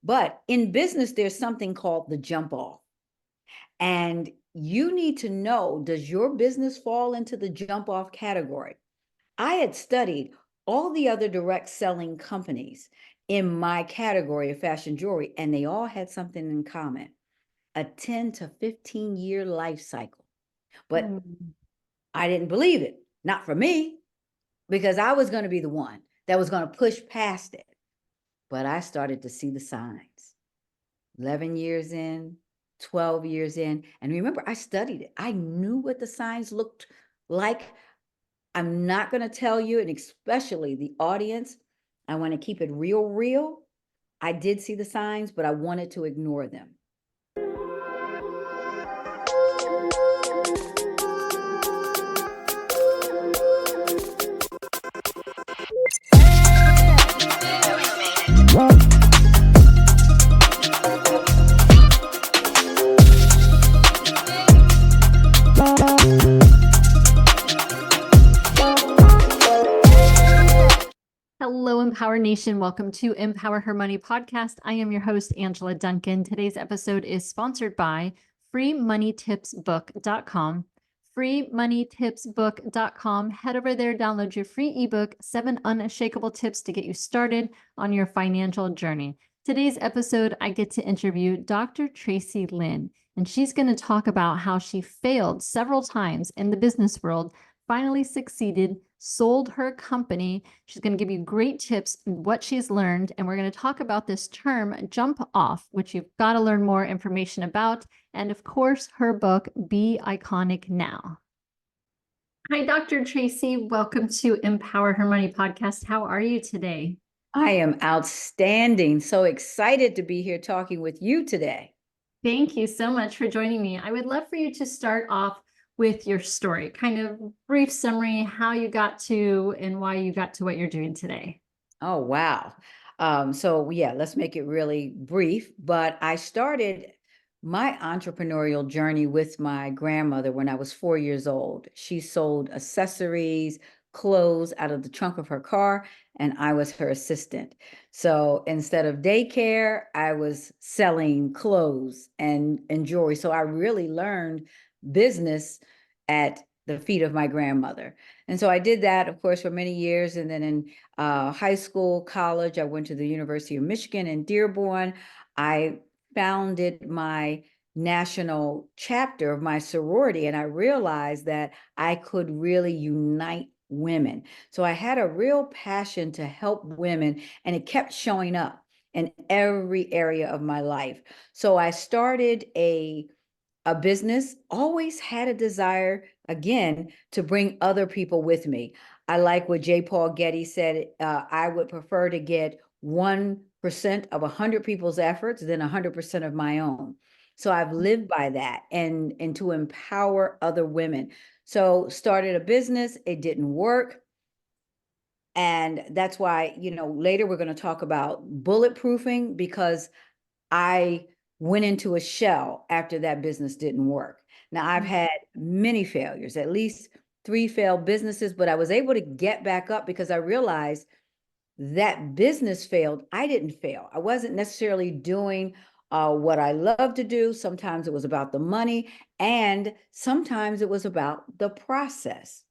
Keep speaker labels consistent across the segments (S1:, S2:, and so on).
S1: But in business, there's something called the jump off. And you need to know, does your business fall into the jump off category? I had studied all the other direct selling companies in my category of fashion jewelry, and they all had something in common, a 10 to 15 year life cycle. But I didn't believe it, not for me, because I was going to be the one that was going to push past it. But I started to see the signs. 11 years in, 12 years in. And remember, I studied it. I knew what the signs looked like. I'm not going to tell you, and especially the audience, I want to keep it real. I did see the signs, but I wanted to ignore them.
S2: Hello, Empower Nation. Welcome to Empower Her Money podcast. I am your host, Angela Duncan. Today's episode is sponsored by freemoneytipsbook.com. freemoneytipsbook.com. Head over there, download your free ebook, 7 Unshakable Tips to get you started on your financial journey. Today's episode, I get to interview Dr. Traci Lynn, and she's going to talk about how she failed several times in the business world, finally succeeded, sold her company. She's going to give you great tips, what she's learned, and we're going to talk about this term, jump off, which you've got to learn more information about, and of course, her book, Be Iconic Now. Hi, Dr. Traci. Welcome to Empower Her Money podcast. How are you today?
S1: I am outstanding. So excited to be here talking with you today.
S2: Thank you so much for joining me. I would love for you to start off with your story, kind of brief summary, how you got to and why you got to what you're doing today.
S1: Oh, wow. So yeah, let's make it really brief, but I started my entrepreneurial journey with my grandmother when I was 4 years old. She sold accessories, clothes out of the trunk of her car, and I was her assistant. So instead of daycare, I was selling clothes and jewelry. So I really learned business at the feet of my grandmother. And so I did that, of course, for many years. And then in high school, college, I went to the University of Michigan in Dearborn. I founded my national chapter of my sorority, and I realized that I could really unite women. So I had a real passion to help women, and it kept showing up in every area of my life. So I started a business, always had a desire, again, to bring other people with me. I like what J. Paul Getty said, I would prefer to get 1% of 100 people's efforts than 100% of my own. So I've lived by that and to empower other women. So started a business, it didn't work. And that's why, later we're going to talk about bulletproofing, because I went into a shell after that business didn't work. Now, I've had many failures, at least 3 failed businesses, but I was able to get back up because I realized that business failed. I didn't fail. I wasn't necessarily doing what I love to do. Sometimes it was about the money, and sometimes it was about the process.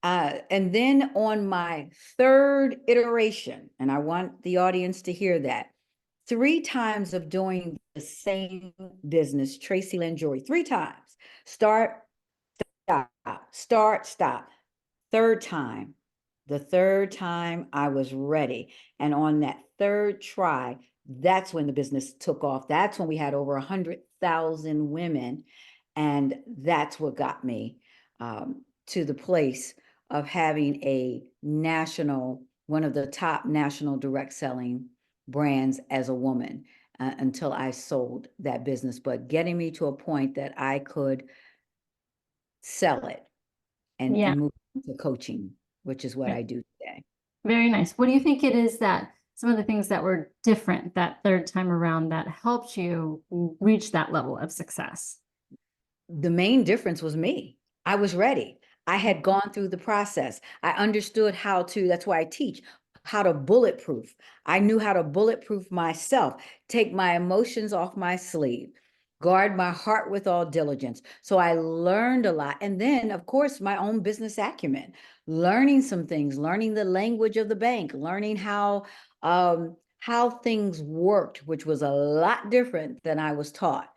S1: And then on my 3rd iteration, and I want the audience to hear that, 3 times of doing the same business, Traci Lynn Jewelry, 3 times. Start, stop. 3rd time, the 3rd time I was ready. And on that 3rd try, that's when the business took off. That's when we had over 100,000 women. And that's what got me to the place of having a national, one of the top national direct selling brands as a woman, until I sold that business, but getting me to a point that I could sell it and move to coaching, which is what I do today.
S2: Very nice. What do you think it is that some of the things that were different that 3rd time around that helped you reach that level of success?
S1: The main difference was me. I was ready. I had gone through the process. I understood how to, that's why I teach, how to bulletproof. I knew how to bulletproof myself, take my emotions off my sleeve, guard my heart with all diligence. So I learned a lot. And then, of course, my own business acumen, learning some things, learning the language of the bank, learning how things worked, which was a lot different than I was taught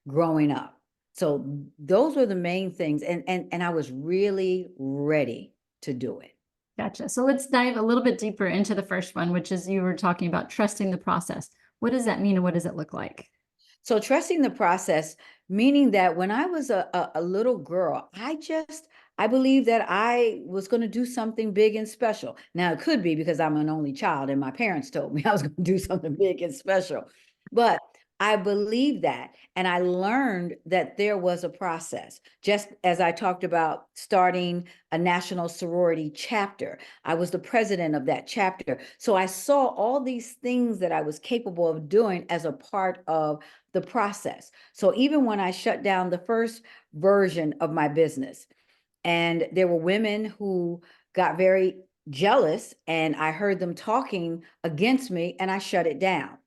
S1: growing up. So those were the main things. And I was really ready to do it.
S2: Gotcha. So let's dive a little bit deeper into the first one, which is you were talking about trusting the process. What does that mean and what does it look like?
S1: So trusting the process, meaning that when I was a little girl, I believed that I was going to do something big and special. Now it could be because I'm an only child and my parents told me I was going to do something big and special. But I believed that. And I learned that there was a process. Just as I talked about starting a national sorority chapter, I was the president of that chapter. So I saw all these things that I was capable of doing as a part of the process. So even when I shut down the first version of my business, and there were women who got very jealous, and I heard them talking against me, and I shut it down.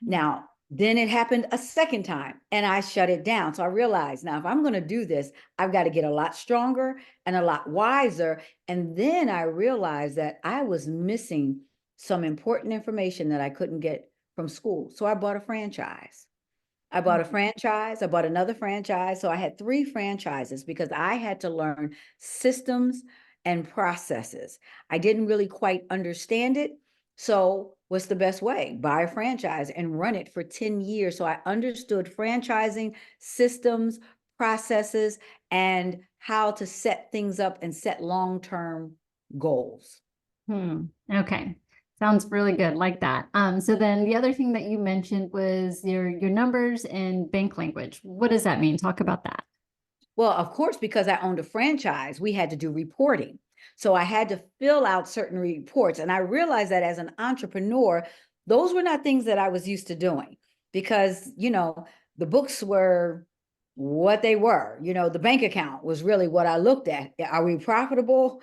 S1: Now, then it happened a second time and I shut it down. So I realized now, if I'm going to do this, I've got to get a lot stronger and a lot wiser. And then I realized that I was missing some important information that I couldn't get from school. So I bought a franchise. I bought a franchise. I bought another franchise. So I had 3 franchises because I had to learn systems and processes. I didn't really quite understand it. So what's the best way? Buy a franchise and run it for 10 years. So I understood franchising, systems, processes, and how to set things up and set long-term goals.
S2: Okay. Sounds really good. Like that. So then the other thing that you mentioned was your numbers and bank language. What does that mean? Talk about that.
S1: Well, of course, because I owned a franchise, we had to do reporting. So I had to fill out certain reports. And I realized that as an entrepreneur, those were not things that I was used to doing because, the books were what they were. The bank account was really what I looked at. Are we profitable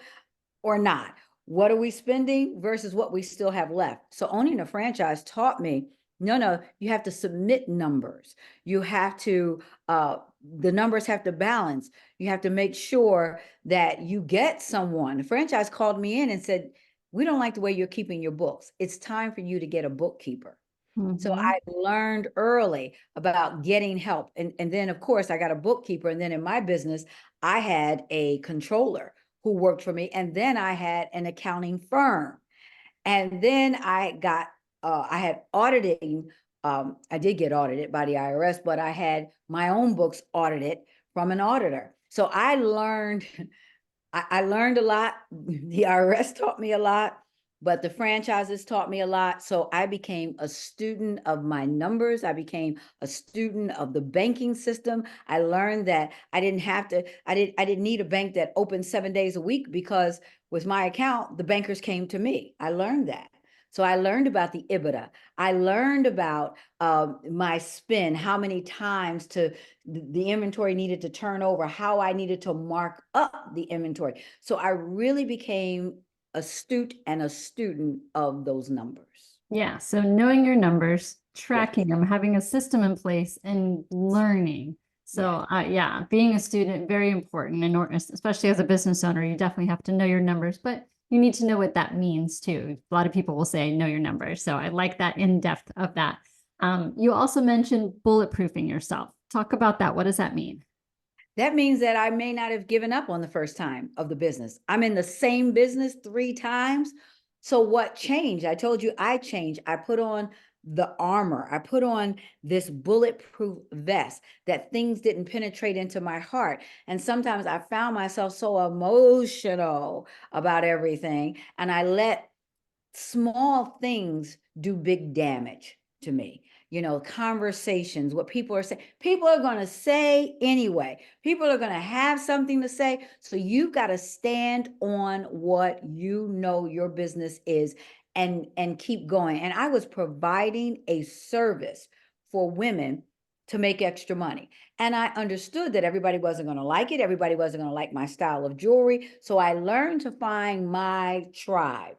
S1: or not? What are we spending versus what we still have left? So owning a franchise taught me, no, you have to submit numbers. You have to, the numbers have to balance. You have to make sure that you get someone. The franchise called me in and said, we don't like the way you're keeping your books. It's time for you to get a bookkeeper. So I learned early about getting help. And then, of course, I got a bookkeeper. And then in my business, I had a controller who worked for me. And then I had an accounting firm. And then I had auditing. I did get audited by the IRS, but I had my own books audited from an auditor. So I learned, I learned a lot. The IRS taught me a lot, but the franchises taught me a lot. So I became a student of my numbers. I became a student of the banking system. I learned that I didn't need a bank that opened 7 days a week because with my account, the bankers came to me. I learned that. So I learned about the EBITDA. I learned about my spend, how many times the inventory needed to turn over, how I needed to mark up the inventory. So I really became astute and a student of those numbers.
S2: Yeah. So knowing your numbers, tracking them, having a system in place, and learning. So yeah, being a student, very important, and especially as a business owner, you definitely have to know your numbers, but you need to know what that means too. A lot of people will say, know your numbers. So I like that in depth of that. You also mentioned bulletproofing yourself. Talk about that. What does that mean?
S1: That means that I may not have given up on the first time of the business. I'm in the same business 3 times. So what changed? I told you I changed. I put on the armor. I put on this bulletproof vest that things didn't penetrate into my heart. And sometimes I found myself so emotional about everything. And I let small things do big damage to me. Conversations, what people are saying, people are going to say anyway. People are going to have something to say. So you've got to stand on what your business is and keep going. And I was providing a service for women to make extra money. And I understood that everybody wasn't going to like it. Everybody wasn't going to like my style of jewelry. So I learned to find my tribe.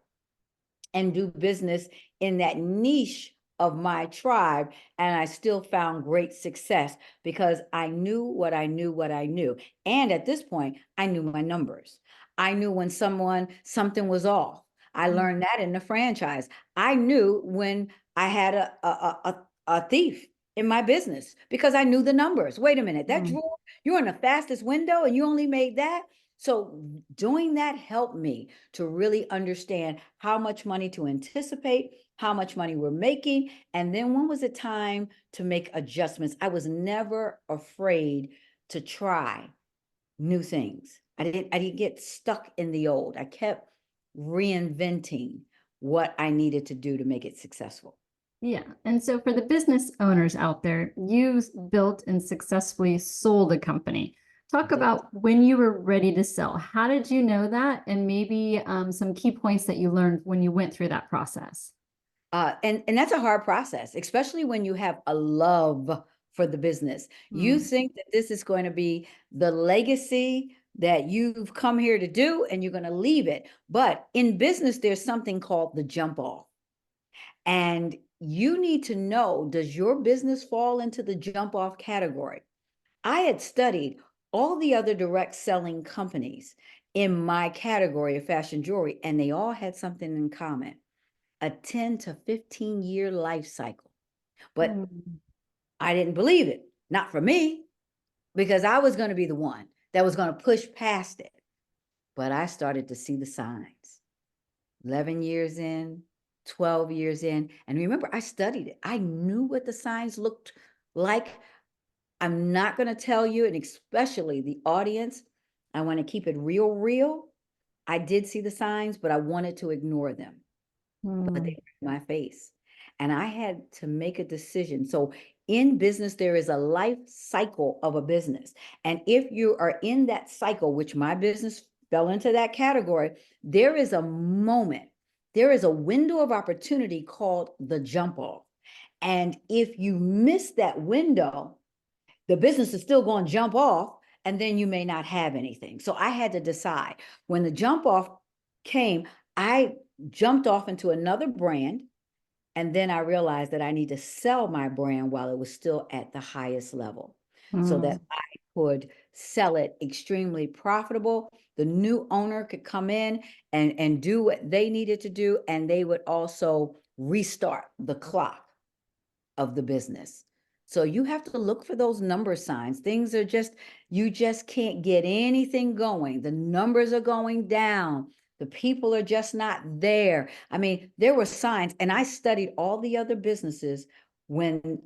S1: and do business in that niche of my tribe. And I still found great success because I knew what I knew, what I knew. And at this point, I knew my numbers. I knew when something was off. I learned that in the franchise. I knew when I had a thief in my business because I knew the numbers. Wait a minute, that drawer, you're in the fastest window and you only made that. So doing that helped me to really understand how much money to anticipate, how much money we're making, and then when was it time to make adjustments. I was never afraid to try new things. I didn't get stuck in the old. I kept reinventing what I needed to do to make it successful.
S2: Yeah. And so for the business owners out there, you built and successfully sold a company. Talk about when you were ready to sell. How did you know that? And maybe some key points that you learned when you went through that process.
S1: And that's a hard process, especially when you have a love for the business. You think that this is going to be the legacy that you've come here to do, and you're going to leave it. But in business, there's something called the jump off. And you need to know, does your business fall into the jump off category? I had studied all the other direct selling companies in my category of fashion jewelry, and they all had something in common: a 10 to 15-year life cycle. But I didn't believe it, not for me, because I was going to be the one that was going to push past it. But I started to see the signs. 11 years in, 12 years in. And remember, I studied it. I knew what the signs looked like. I'm not going to tell you, and especially the audience, I want to keep it real, real. I did see the signs, but I wanted to ignore them. But they were in my face. And I had to make a decision. So in business, there is a life cycle of a business. And if you are in that cycle, which my business fell into that category, there is a moment, there is a window of opportunity called the jump off. And if you miss that window, the business is still going to jump off, and then you may not have anything. So I had to decide. When the jump off came, I jumped off into another brand. And then I realized that I need to sell my brand while it was still at the highest level so that I could sell it extremely profitable. The new owner could come in and do what they needed to do, and they would also restart the clock of the business. So you have to look for those number signs. Things are just, you just can't get anything going. The numbers are going down. The people are just not there. I mean, there were signs, and I studied all the other businesses. When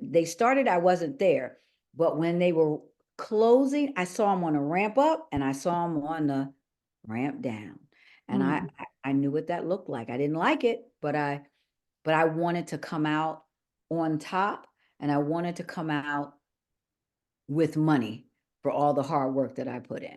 S1: they started, I wasn't there. But when they were closing, I saw them on a ramp up and I saw them on the ramp down. And I knew what that looked like. I didn't like it, but I wanted to come out on top, and I wanted to come out with money for all the hard work that I put in.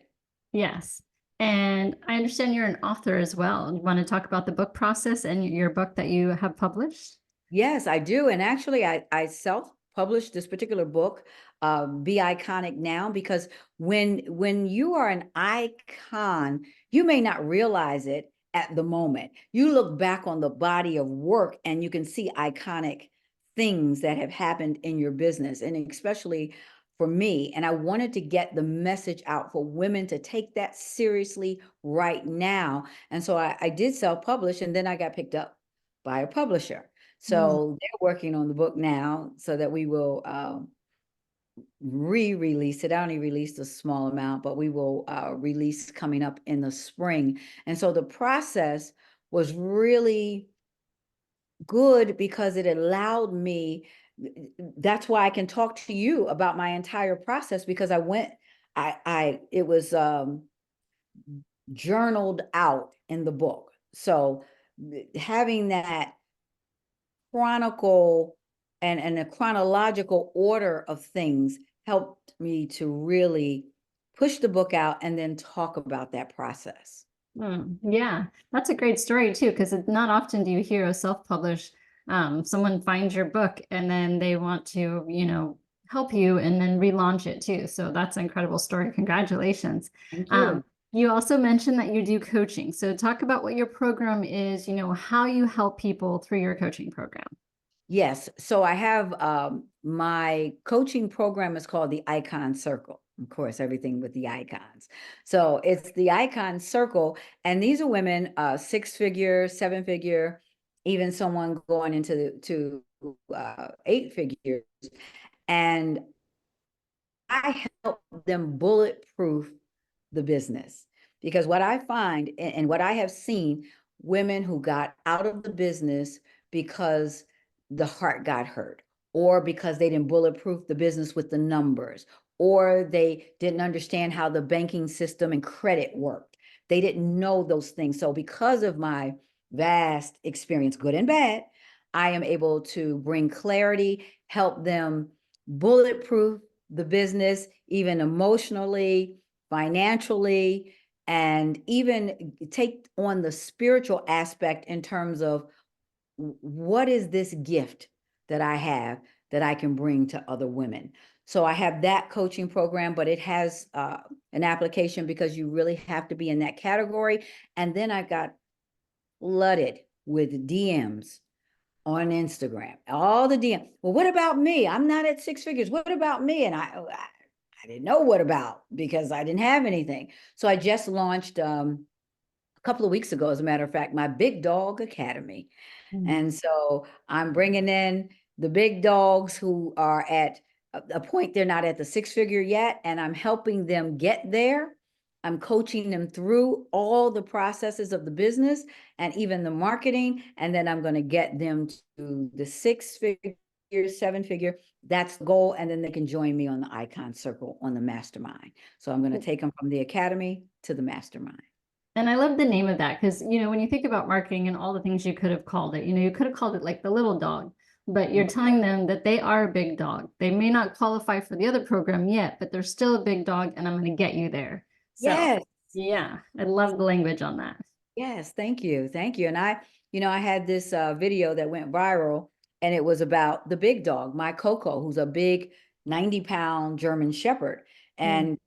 S2: Yes. And I understand you're an author as well. You want to talk about the book process and your book that you have published?
S1: Yes, I do. And actually, I self-published this particular book, Be Iconic Now, because when you are an icon, you may not realize it at the moment. You look back on the body of work and you can see iconic things that have happened in your business, and especially for me. And I wanted to get the message out for women to take that seriously right now. And so I did self-publish, and then I got picked up by a publisher. So they're working on the book now so that we will re-release it. I only released a small amount, but we will release coming up in the spring. And so the process was really good because it allowed me, that's why I can talk to you about my entire process, because it was journaled out in the book. So having that chronicle and a chronological order of things helped me to really push the book out and then talk about that process.
S2: Yeah, that's a great story too, because not often do you hear a self-publish, someone finds your book and then they want to, help you and then relaunch it too. So that's an incredible story. Congratulations.
S1: Thank you.
S2: You also mentioned that you do coaching. So talk about what your program is, how you help people through your coaching program.
S1: Yes. So I have my coaching program is called the Icon Circle. Of course, everything with the icons. So it's the Icon Circle. And these are women, 6-figure, 7-figure, even someone going into to 8 figures. And I help them bulletproof the business. Because what I find and what I have seen, women who got out of the business because the heart got hurt, or because they didn't bulletproof the business with the numbers, or they didn't understand how the banking system and credit worked. They didn't know those things. So because of my vast experience, good and bad, I am able to bring clarity, help them bulletproof the business, even emotionally, financially, and even take on the spiritual aspect in terms of what is this gift that I have that I can bring to other women. So I have that coaching program, but it has an application because you really have to be in that category. And then I got flooded with DMs on Instagram, all the DM. Well, what about me? I'm not at 6 figures. What about me? And I didn't know what about because I didn't have anything. So I just launched a couple of weeks ago, as a matter of fact, my Big Dog Academy. And so I'm bringing in the big dogs who are at a point they're not at the 6-figure yet, and I'm helping them get there. I'm coaching them through all the processes of the business and even the marketing, and then I'm going to get them to the 6-figure, 7-figure. That's the goal, and then they can join me on the Icon Circle on the mastermind. So I'm going to take them from the academy to the mastermind.
S2: And I love the name of that because, when you think about marketing and all the things you could have called it, you could have called it like the little dog, but you're telling them that they are a big dog. They may not qualify for the other program yet, but they're still a big dog and I'm going to get you there. So,
S1: Yes.
S2: yeah, I love the language on that.
S1: Yes, thank you. Thank you. And I had this video that went viral, and it was about the big dog, my Coco, who's a big 90-pound German Shepherd. And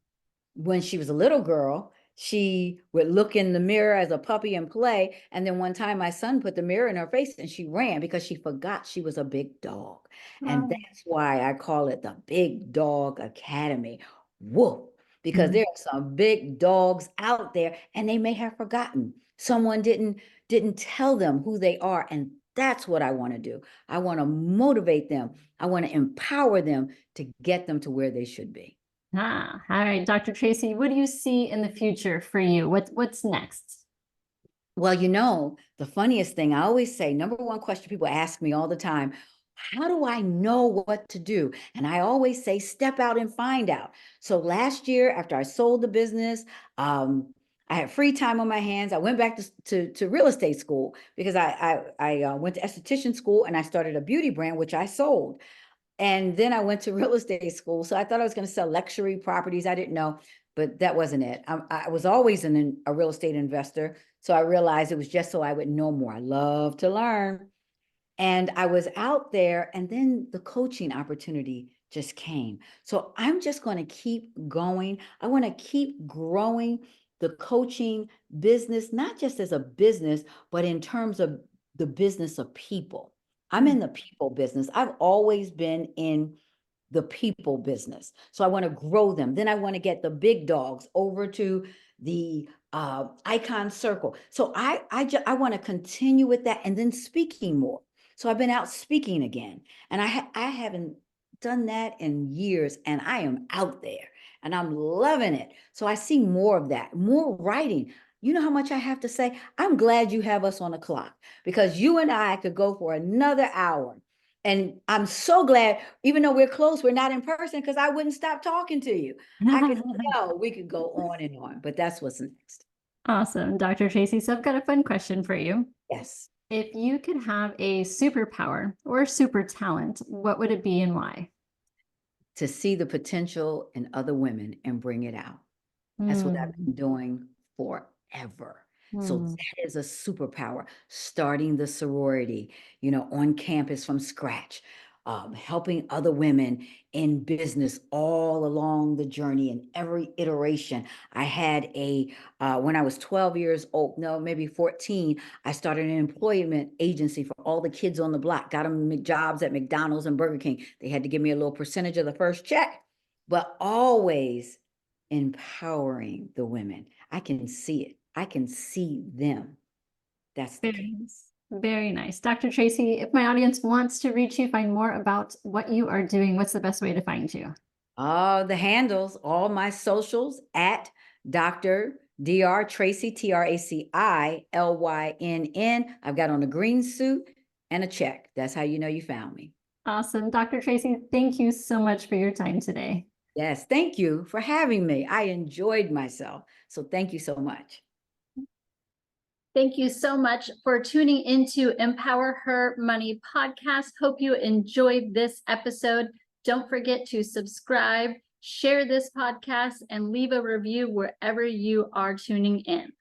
S1: when she was a little girl, she would look in the mirror as a puppy and play. And then one time my son put the mirror in her face and she ran because she forgot she was a big dog. And that's why I call it the Big Dog Academy. Whoa, because there are some big dogs out there and they may have forgotten. Someone didn't tell them who they are. And that's what I want to do. I want to motivate them. I want to empower them to get them to where they should be.
S2: All right, Dr. Traci, what do you see in the future for you? What's next?
S1: Well, the funniest thing I always say, number one question people ask me all the time, how do I know what to do? And I always say, step out and find out. So last year, after I sold the business, I had free time on my hands. I went back to real estate school because I went to esthetician school and I started a beauty brand, which I sold. And then I went to real estate school. So I thought I was going to sell luxury properties. I didn't know, but that wasn't it. I was always a real estate investor. So I realized it was just so I would know more. I love to learn. And I was out there, and then the coaching opportunity just came. So I'm just going to keep going. I want to keep growing the coaching business, not just as a business, but in terms of the business of people. I'm in the people business. I've always been in the people business. So I want to grow them. Then I want to get the big dogs over to the icon circle. So I want to continue with that, and then speaking more. So I've been out speaking again, and I haven't done that in years, and I am out there and I'm loving it. So I see more of that, more writing. You know how much I have to say? I'm glad you have us on the clock because you and I could go for another hour. And I'm so glad, even though we're close, we're not in person, because I wouldn't stop talking to you. I could know we could go on and on, but that's what's next.
S2: Awesome, Dr. Traci. So I've got a fun question for you.
S1: Yes.
S2: If you could have a superpower or super talent, what would it be and why?
S1: To see the potential in other women and bring it out. That's what I've been doing forever. So that is a superpower. Starting the sorority, on campus from scratch. helping other women in business all along the journey in every iteration. I had when I was 12 years old, no, maybe 14, I started an employment agency for all the kids on the block, got them jobs at McDonald's and Burger King. They had to give me a little percentage of the first check, but always empowering the women. I can see it. I can see them. That's the
S2: Very
S1: key.
S2: nice. Very nice. Dr. Traci, if my audience wants to reach you, find more about what you are doing, what's the best way to find you?
S1: The handles, all my socials at Dr. Dr. Traci, TraciLynn. I've got on a green suit and a check. That's how you know you found me.
S2: Awesome. Dr. Traci, thank you so much for your time today.
S1: Yes, thank you for having me. I enjoyed myself. So thank you so much.
S3: Thank you so much for tuning into Empower Her Money podcast. Hope you enjoyed this episode. Don't forget to subscribe, share this podcast, and leave a review wherever you are tuning in.